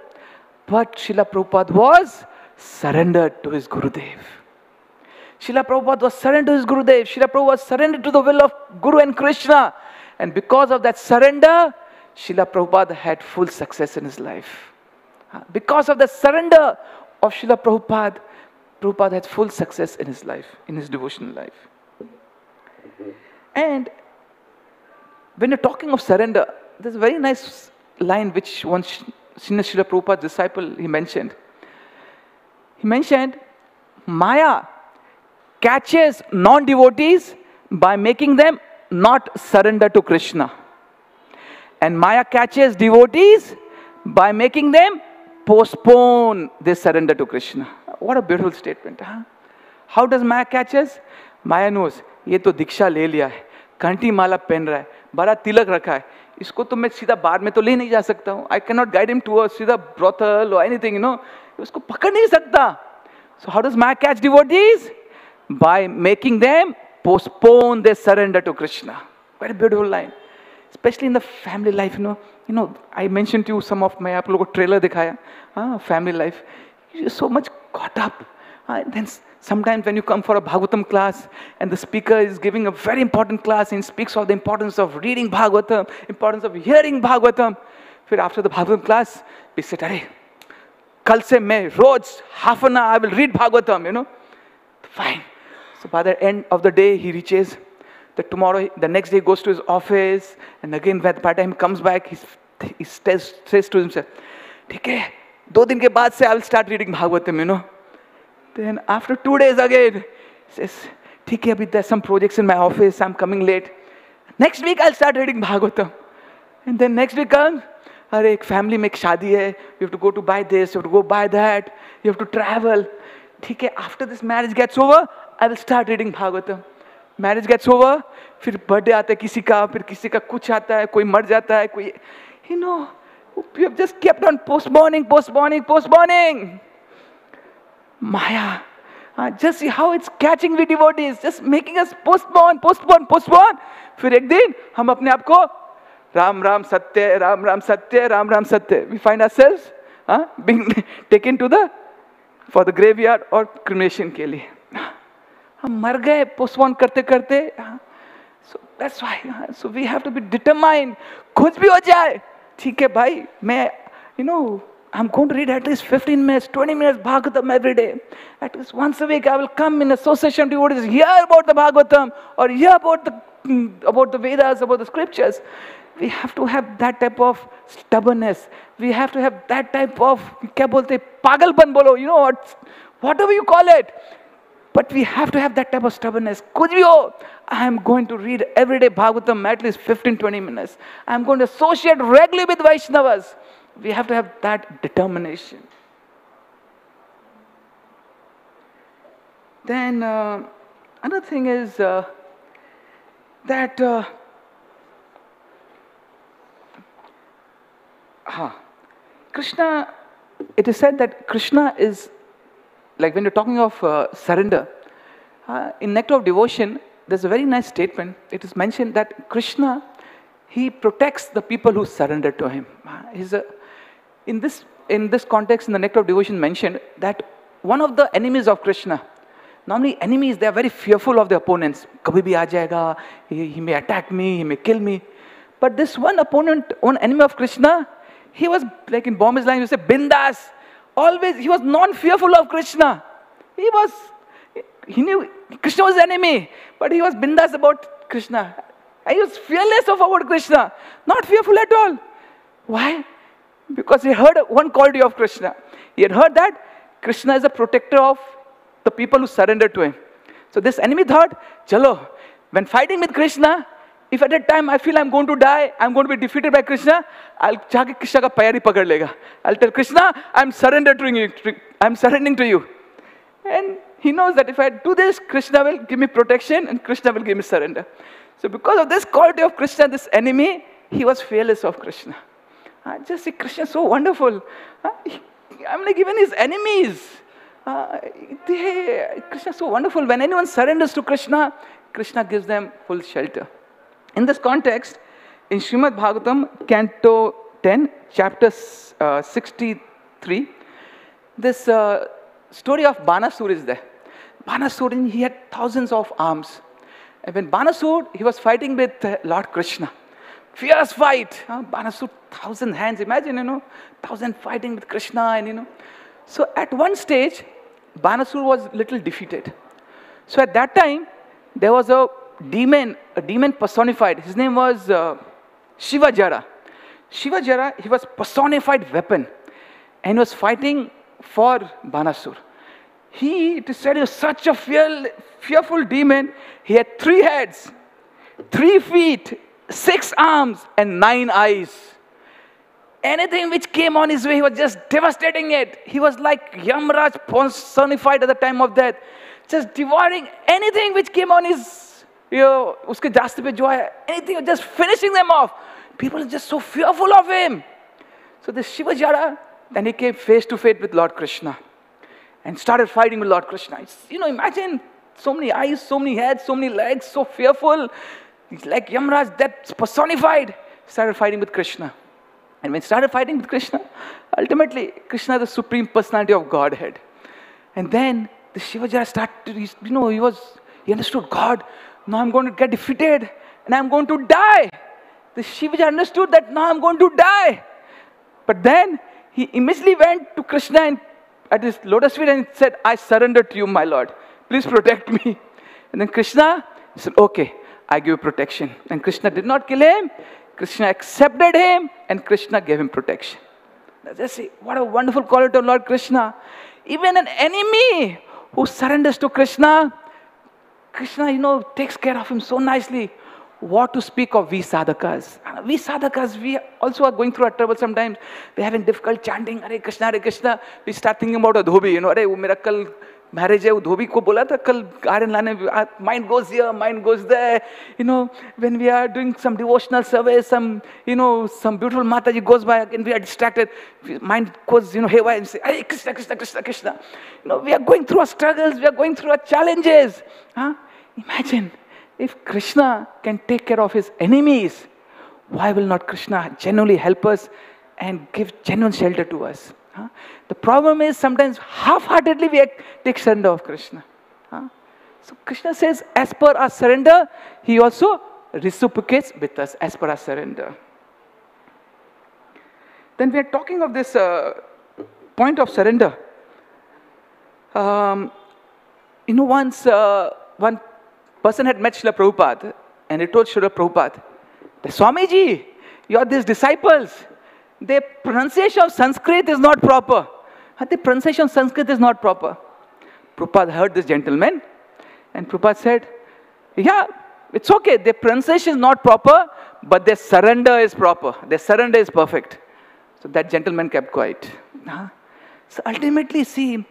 But Srila Prabhupada was surrendered to his Gurudev. Srila Prabhupada was surrendered to his Gurudev. Srila Prabhupada was surrendered to the will of Guru and Krishna. And because of that surrender, Srila Prabhupada had full success in his life. Because of the surrender of Srila Prabhupada, Prabhupada had full success in his life, in his devotional life. And when you're talking of surrender, there's a very nice line which once Srila Prabhupada's disciple, he mentioned. He mentioned, Maya catches non-devotees by making them not surrender to Krishna. And Maya catches devotees by making them postpone their surrender to Krishna. What a beautiful statement. Huh? How does Maya catch us? Maya knows, ये तो दीक्षा ले लिया है, कंठी माला पहन रहा है, बड़ा तिलक रखा है, इसको तो मैं सीधा बार में तो ले नहीं जा सकता हूँ. I cannot guide him to a सीधा brothel or anything, उसको पकड़ नहीं सकता. So how does Maya catch devotees? By making them postpone their surrender to Krishna. Very beautiful line. Especially in the family life, I mentioned to you some of my, आप लोगों को trailer दिखाया, family life. You're so much caught up. Then sometimes when you come for a Bhagavatam class and the speaker is giving a very important class and speaks of the importance of reading Bhagavatam, importance of hearing Bhagavatam. Then after the Bhagavatam class, we said, अरे, कल से मैं रोज half an hour I will read Bhagavatam, Fine. So by the end of the day, he reaches. The next day he goes to his office, and again by the time he comes back, he says to himself, ठीक है, 2 दिन के बाद से I will start reading Bhagavatam, Then after 2 days again, he says, ठीक है, अभी there's some projects in my office, I'm coming late. Next week I'll start reading Bhagavatam. And then next week comes, अरे एक family में एक शादी है, you have to go to buy this, you have to go buy that, you have to travel. ठीक है, after this marriage gets over, I will start reading Bhagavatam. Marriage gets over, फिर birthday आता है किसी का, फिर किसी का कुछ आता है, कोई मर जाता है, कोई, you have just kept on postponing. Maya, just see how it's catching the devotees, just making us postpone. फिर एक दिन हम अपने आप को राम राम सत्य, we find ourselves being taken for the graveyard or cremation के लिए. हम मर गए postpone करते. So that's why. So we have to be determined. कुछ भी हो जाए, ठीक है भाई, मैं, I'm going to read at least 15 minutes, 20 minutes Bhagavatam every day. At least once a week I will come in association to devotees, hear about the Bhagavatam or hear about the Vedas, about the scriptures. We have to have that type of stubbornness. We have to have that type of, क्या बोलते, पागलपन बोलो, whatever you call it. But we have to have that type of stubbornness. कुछ भी हो, I am going to read every day Bhagavatam at least 15-20 minutes. I am going to associate regularly with Vaishnavas. We have to have that determination. Then another thing is that Krishna, it is said that Krishna is, like when you're talking of surrender, in Nectar of Devotion, there's a very nice statement. It is mentioned that Krishna, he protects the people who surrender to him. In this context, in the Nectar of Devotion mentioned that one of the enemies of Krishna, normally enemies, they are very fearful of the opponents. Kabhi bhi aa jayega, he may attack me, he may kill me. But this one enemy of Krishna, he was, like in Bombay's line, you say, bindas. Always, he was non-fearful of Krishna. He knew Krishna was the enemy, but he was bindas about Krishna. He was fearless about Krishna, not fearful at all. Why? Because he heard one quality of Krishna. He had heard that Krishna is a protector of the people who surrender to him. So this enemy thought, chalo, when fighting with Krishna, if at that time I feel I'm going to die, I'm going to be defeated by Krishna, I'll jaake Krishna ka payar hi pakad lega. I'll tell Krishna, I'm surrendering to you. And He knows that if I do this, Krishna will give me protection and Krishna will give me surrender. So because of this quality of Krishna, this enemy, he was fearless of Krishna. Just see, Krishna is so wonderful. I'm like even his enemies. Krishna is so wonderful. When anyone surrenders to Krishna, Krishna gives them full shelter. In this context, in Srimad Bhagavatam, Canto 10, chapter 63, this story of Banasur is there. Banasur, he had thousands of arms. And when Banasur, he was fighting with Lord Krishna. Fierce fight. Banasur, 1,000 hands. Imagine, 1,000 fighting with Krishna. And, So at one stage, Banasur was little defeated. So at that time, there was a demon personified. His name was Shivajara. Shivajara, he was personified weapon. And he was fighting for Banasur. It is said, he was such a fearful demon. He had 3 heads, 3 feet, 6 arms, and 9 eyes. Anything which came on his way, he was just devastating it. He was like Yamraj personified at the time of death. Just devouring anything which came on his, uske jaste pe jo hai, anything, just finishing them off. People are just so fearful of him. So this Shivajara, then he came face to face with Lord Krishna and started fighting with Lord Krishna. Imagine so many eyes, so many heads, so many legs, so fearful. He's like Yamraj, that's personified. Started fighting with Krishna. And when he started fighting with Krishna, ultimately, Krishna is the supreme personality of Godhead. And then the Shivajara started, he understood, God, now I'm going to get defeated and I'm going to die. The Shivajara understood that now I'm going to die. But then he immediately went to Krishna and at his lotus feet and said, I surrender to you, my Lord. Please protect me. And then Krishna said, okay, I give you protection. And Krishna did not kill him. Krishna accepted him and Krishna gave him protection. Let's see, what a wonderful quality of Lord Krishna. Even an enemy who surrenders to Krishna, Krishna, takes care of him so nicely. What to speak of we sadhakas? We sadhakas, we also are going through a trouble sometimes. We're having difficult chanting, Hare Krishna, Hare Krishna. We start thinking about a dhobi, Hare, wo mera kal marriage hai, wo dhobi ko bola tha, kal garden lane, mind goes here, mind goes there. When we are doing some devotional service, some beautiful Mataji goes by, and we are distracted. Mind goes, haywire and say, Hare Krishna, Krishna, Krishna, Krishna. We are going through our struggles, we are going through our challenges. Imagine. If Krishna can take care of his enemies, why will not Krishna genuinely help us and give genuine shelter to us? The problem is sometimes half-heartedly we take surrender of Krishna. So Krishna says, as per our surrender, he also reciprocates with us as per our surrender. Then we are talking of this point of surrender. Once one person had met Srila Prabhupada and he told Srila Prabhupada, Swamiji, you are these disciples. The pronunciation of Sanskrit is not proper. The pronunciation of Sanskrit is not proper. Prabhupada heard this gentleman and Prabhupada said, yeah, it's okay. Their pronunciation is not proper, but their surrender is proper. Their surrender is perfect. So that gentleman kept quiet. So ultimately, see,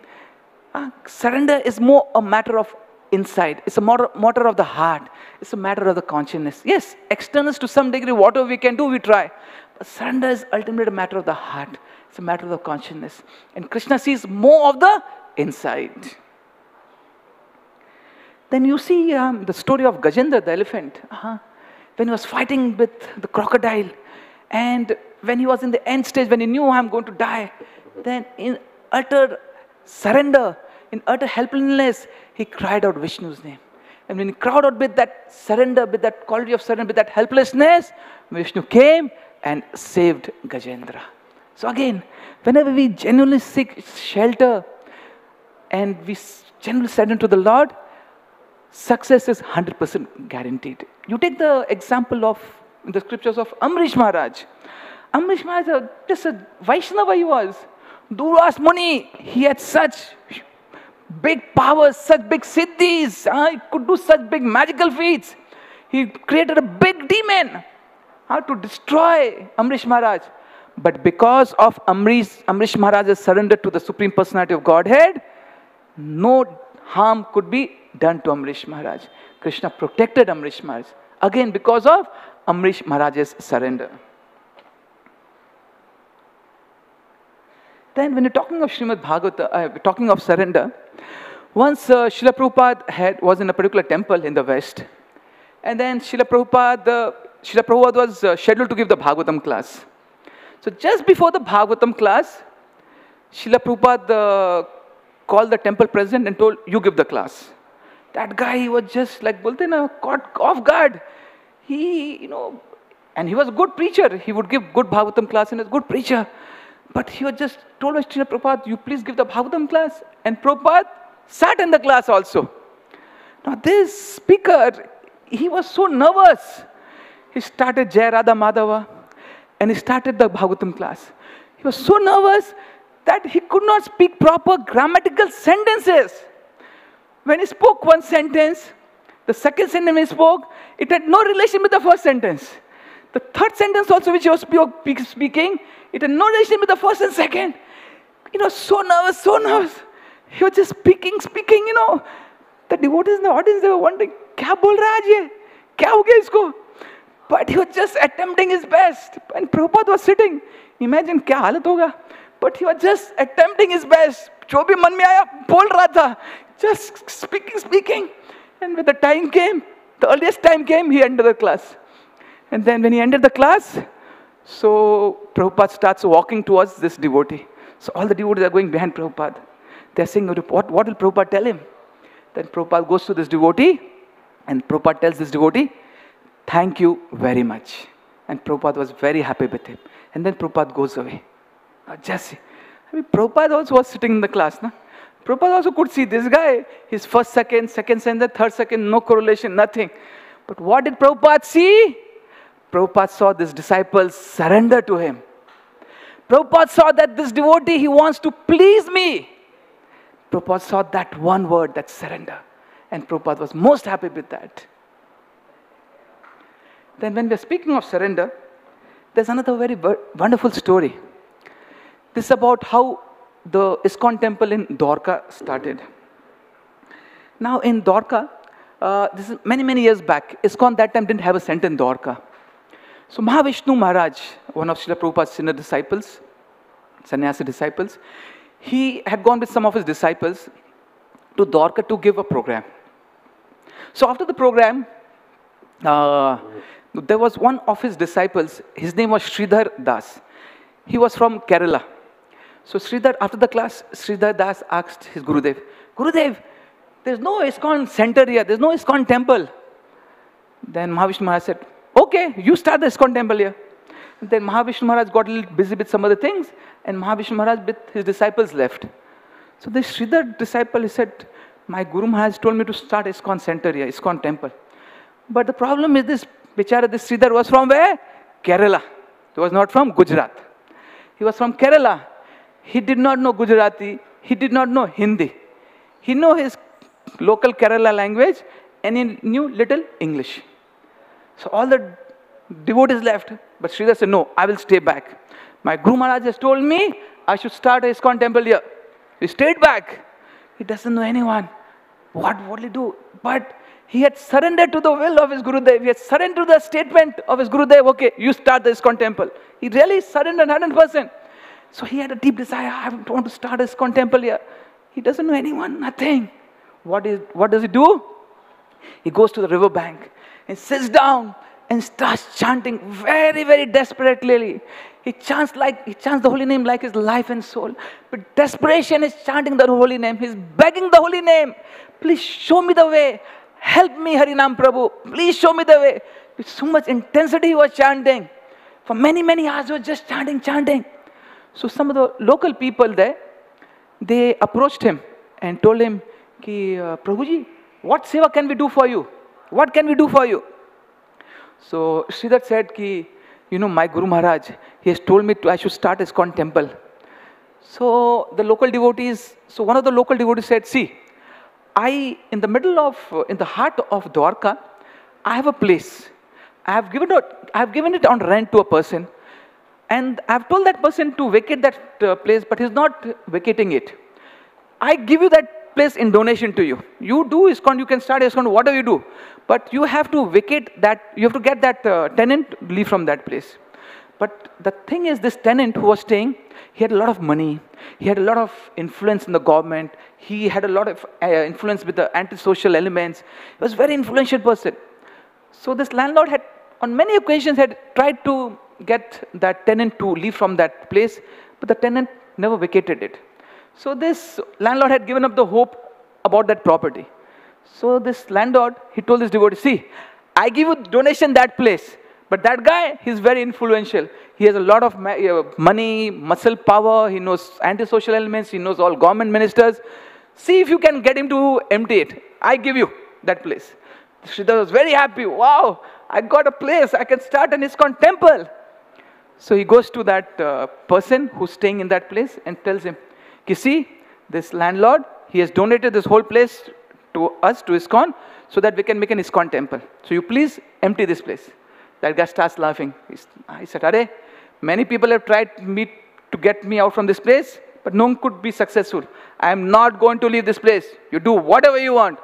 surrender is more a matter of inside. It's a matter of the heart. It's a matter of the consciousness. Yes, externals to some degree, whatever we can do, we try. But surrender is ultimately a matter of the heart. It's a matter of the consciousness. And Krishna sees more of the inside. Then you see the story of Gajendra, the elephant. When he was fighting with the crocodile. And when he was in the end stage, when he knew I'm going to die, then in utter surrender, in utter helplessness, he cried out Vishnu's name. And when he cried out with that surrender, with that quality of surrender, with that helplessness, Vishnu came and saved Gajendra. So again, whenever we genuinely seek shelter and we genuinely surrender to the Lord, success is 100% guaranteed. You take the example of in the scriptures of Amrish Maharaj. Amrish Maharaj, just a Vaishnava he was. Durvas Muni, he had such big powers, such big siddhis. He could do such big magical feats. He created a big demon to destroy Amrish Maharaj. But because of Amrish Maharaj's surrender to the Supreme Personality of Godhead, no harm could be done to Amrish Maharaj. Krishna protected Amrish Maharaj. Again, because of Amrish Maharaj's surrender. Then when you're talking of Srimad Bhagavatam, talking of surrender, once Srila Prabhupada was in a particular temple in the West. And then Srila Prabhupada was scheduled to give the Bhagavatam class. So just before the Bhagavatam class, Srila Prabhupada called the temple president and told, you give the class. That guy, he was just like, bolte na, caught off guard. And he was a good preacher. He would give good Bhagavatam class and he was a good preacher. But he was just told by Srila Prabhupada, you please give the Bhagavatam class. And Prabhupada sat in the class also. Now this speaker, he was so nervous. He started Jai Radha Madhava and he started the Bhagavatam class. He was so nervous that he could not speak proper grammatical sentences. When he spoke one sentence, the second sentence he spoke, it had no relation with the first sentence. The third sentence also which he was speaking, it had no relation with the first and second. So nervous, so nervous. He was just speaking. The devotees in the audience, they were wondering, kya bol raha hai ye? Kya ho gaya isko? But he was just attempting his best. And Prabhupada was sitting. Imagine kya halat hoga. But he was just attempting his best. Jo bhi man mein aaya, bol raha tha. Just speaking. And when the time came, the earliest time came, he entered the class. And then when he entered the class, so Prabhupada starts walking towards this devotee. So all the devotees are going behind Prabhupada. They're saying, what will Prabhupada tell him? Then Prabhupada goes to this devotee, and Prabhupada tells this devotee, thank you very much. And Prabhupada was very happy with him. And then Prabhupada goes away. Prabhupada also was sitting in the class. Na? Prabhupada also could see this guy, his first second sentence, third second, no correlation, nothing. But what did Prabhupada see? Prabhupada saw this disciple surrender to him. Prabhupada saw that this devotee, he wants to please me. Prabhupada saw that one word, that surrender. And Prabhupada was most happy with that. Then when we are speaking of surrender, there's another very wonderful story. This is about how the ISKCON temple in Dwarka started. Now in Dwarka, this is many years back, ISKCON that time didn't have a center in Dwarka. So Mahavishnu Maharaj, one of Srila Prabhupada's senior disciples, sannyasi disciples, he had gone with some of his disciples to Dwarka to give a program. So after the program, there was one of his disciples, his name was Sridhar Das. He was from Kerala. So Sridhar, after the class, Sridhar Das asked his Gurudev, Gurudev, there's no ISKCON center here, there's no ISKCON temple. Then Mahavishnu Maharaj said, okay, you start the ISKCON temple here. And then Mahavishnu Maharaj got a little busy with some other things, and Mahavishnu Maharaj with his disciples left. So this Sridhar disciple, he said, my Guru Maharaj told me to start ISKCON center here, ISKCON temple. But the problem is this Bichara, this Sridhar was from where? Kerala. He was not from Gujarat. He was from Kerala. He did not know Gujarati. He did not know Hindi. He knew his local Kerala language and he knew little English. So all the devotees left. But Sridhar said, no, I will stay back. My Guru Maharaj has told me I should start a ISKCON temple here. He stayed back. He doesn't know anyone. What will he do? But he had surrendered to the will of his Gurudev. He had surrendered to the statement of his Gurudev. Okay, you start the ISKCON temple. He really surrendered 100%. So he had a deep desire. I want to start a ISKCON temple here. He doesn't know anyone, nothing. What does he do? He goes to the river bank and sits down and starts chanting very desperately. He chants the holy name like his life and soul. But desperation is chanting the holy name. He's begging the holy name. Please show me the way. Help me, Harinam Prabhu. Please show me the way. With so much intensity he was chanting. For many hours he was just chanting. So some of the local people there, they approached him and told him, Prabhuji, what seva can we do for you? What can we do for you? So Sridhar said, my Guru Maharaj, he has told me I should start ISKCON temple. So one of the local devotees said, see, in the heart of Dwarka, I have a place. I have given it on rent to a person. And I have told that person to vacate that place, but he's not vacating it. I give you that place in donation to you. You do ISKCON, you can start ISKCON, whatever you do. But you have to vacate that, you have to get that tenant to leave from that place. But the thing is, this tenant who was staying, he had a lot of money. He had a lot of influence in the government. He had a lot of influence with the antisocial elements. He was a very influential person. So this landlord had, on many occasions, had tried to get that tenant to leave from that place, but the tenant never vacated it. So this landlord had given up the hope about that property. So this landlord, he told this devotee, see, I give you donation that place, but that guy, he's very influential. He has a lot of money, muscle power, he knows antisocial elements, he knows all government ministers. See if you can get him to empty it. I give you that place. Sridhar was very happy. Wow, I got a place, I can start an ISKCON temple. So he goes to that person who's staying in that place and tells him, you see, this landlord, he has donated this whole place to us, to ISKCON, so that we can make an ISKCON temple. So you please empty this place. That guy starts laughing. He said, Arey, many people have tried to get me out from this place, but no one could be successful. I am not going to leave this place. You do whatever you want.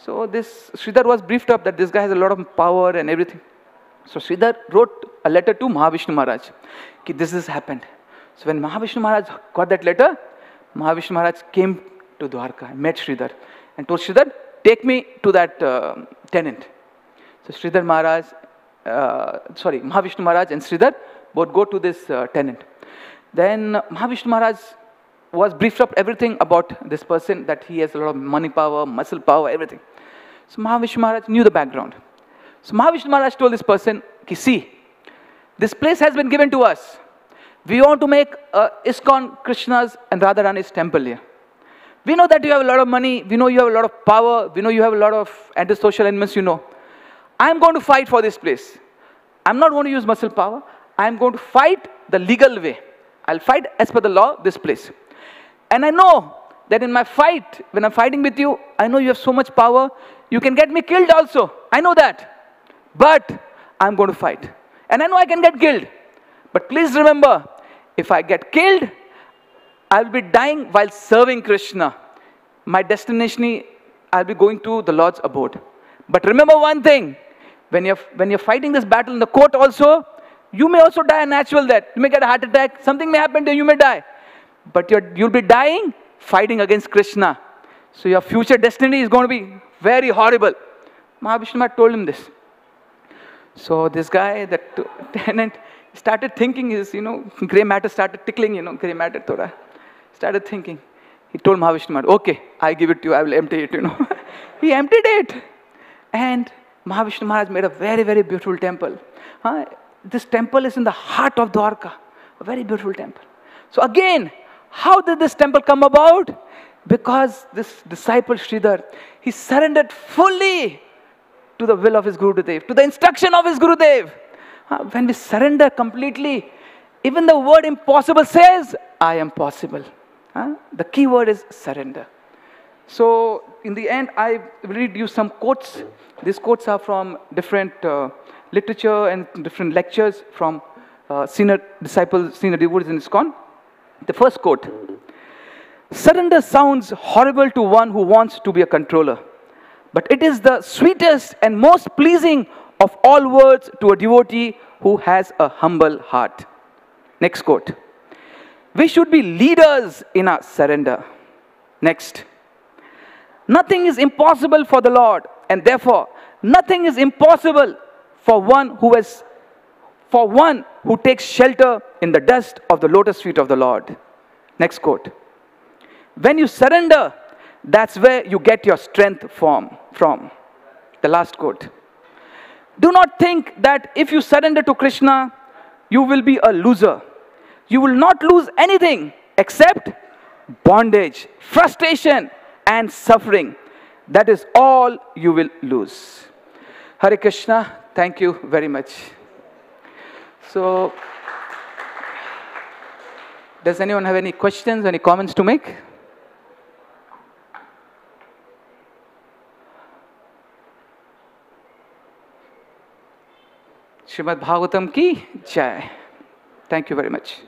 So this Sridhar was briefed up that this guy has a lot of power and everything. So Sridhar wrote a letter to Mahavishnu Maharaj. This has happened. So when Mahavishnu Maharaj got that letter, Mahavishnu Maharaj came to Dwarka, met Sridhar, and told Sridhar, take me to that tenant. So Sridhar Maharaj, Mahavishnu Maharaj and Sridhar both go to this tenant. Then Mahavishnu Maharaj was briefed up everything about this person, that he has a lot of money power, muscle power, everything. So Mahavishnu Maharaj knew the background. So Mahavishnu Maharaj told this person, see, this place has been given to us. We want to make ISKCON Krishna's and Radharani's temple here. We know that you have a lot of money, we know you have a lot of power, we know you have a lot of antisocial elements, you know. I'm going to fight for this place. I'm not going to use muscle power. I'm going to fight the legal way. I'll fight as per the law, this place. And I know that in my fight, when I'm fighting with you, I know you have so much power, you can get me killed also. I know that. But I'm going to fight. And I know I can get killed. But please remember, if I get killed, I'll be dying while serving Krishna. My destination, I'll be going to the Lord's abode. But remember one thing, when you're fighting this battle in the court also, you may also die a natural death. You may get a heart attack, something may happen to you, you may die. But you'll be dying fighting against Krishna. So your future destiny is going to be very horrible. Mahavishnu Maharaj told him this. So this guy, that tenant, started thinking, his, grey matter started tickling, grey matter thoda. Started thinking. He told Mahavishnu Maharaj, okay, I give it to you, I will empty it, He emptied it. And Mahavishnu Maharaj made a very, very beautiful temple. This temple is in the heart of Dwarka. A very beautiful temple. So again, how did this temple come about? Because this disciple Sridhar, he surrendered fully to the will of his Gurudev, to the instruction of his Gurudev. When we surrender completely, even the word impossible says, I am possible. The key word is surrender. So in the end, I will read you some quotes. These quotes are from different literature and different lectures from senior disciples, senior devotees in ISKCON. The first quote, surrender sounds horrible to one who wants to be a controller, but it is the sweetest and most pleasing of all words to a devotee who has a humble heart. Next quote, we should be leaders in our surrender. Next, nothing is impossible for the Lord, and therefore nothing is impossible for one who takes shelter in the dust of the lotus feet of the Lord. Next quote, when you surrender, that's where you get your strength from. The last quote, do not think that if you surrender to Krishna, you will be a loser. You will not lose anything except bondage, frustration, and suffering. That is all you will lose. Hare Krishna, thank you very much. So, does anyone have any questions, any comments to make? Srimad Bhagavatam ki jai. Thank you very much.